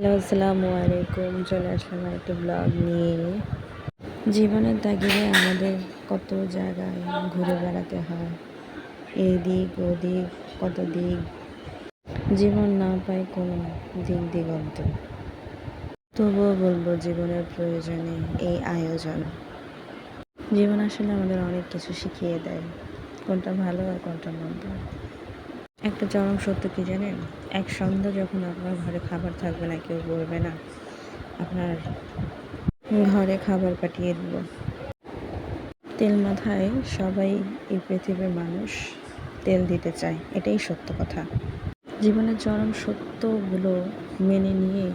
Hello, আসসালামু আলাইকুম। চলে আসলাম আরেকটা ব্লগ নিয়ে। জীবনের তাগিদে আমাদের কত জায়গায় ঘুরে বেড়াতে হয়, এই দিক ওদিক, কত দিক। জীবন না পায় কোনো দিক দিগন্ত, তবুও বলবো জীবনের প্রয়োজনে এই আয়োজন। জীবন আসলে আমাদের অনেক কিছু শিখিয়ে দেয়, কোনটা ভালো আর কোনটা মন্দ। একটা চরম সত্য কি জানেন, এক সন্ধ্যা যখন আপনার ঘরে খাবার থাকবে না, কেউ বলবে না আপনার ঘরে খাবার পাঠিয়ে দিব। তেল মাথায় সবাই এই পৃথিবীর মানুষ তেল দিতে চায়, এটাই সত্য কথা। জীবনের চরম সত্যগুলো মেনে নিয়ে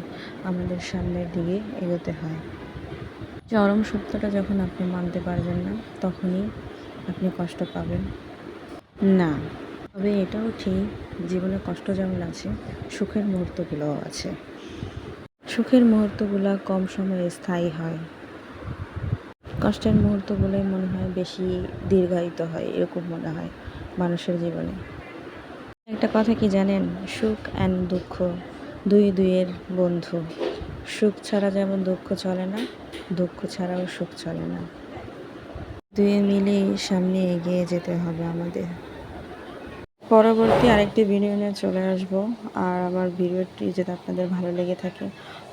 আমাদের সামনের দিকে এগোতে হয়। চরম সত্যটা যখন আপনি মানতে পারবেন না, তখনই আপনি কষ্ট পাবেন না। তবে এটাও ঠিক, জীবনে কষ্ট যেমন আছে, সুখের মুহূর্তগুলোও আছে। সুখের মুহূর্তগুলো কম সময়ে স্থায়ী হয়, কষ্টের মুহূর্তগুলোই মনে হয় বেশি দীর্ঘায়িত হয়, এরকম মনে হয় মানুষের জীবনে। একটা কথা কি জানেন, সুখ অ্যান্ড দুঃখ দুইয়ের বন্ধু। সুখ ছাড়া যেমন দুঃখ চলে না, দুঃখ ছাড়াও সুখ চলে না। দুয়ে মিলেই সামনে এগিয়ে যেতে হবে আমাদের। পরবর্তী আরেকটি ভিডিও নিয়ে চলে আসব। আর আমার ভিডিওটি যদি আপনাদের ভালো লেগে থাকে,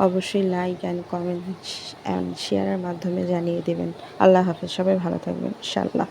অবশ্যই লাইক অ্যান্ড কমেন্ট অ্যান্ড শেয়ারের মাধ্যমে জানিয়ে দেবেন। আল্লাহ হাফেজ, সবাই ভালো থাকবেন ইনশাআল্লাহ।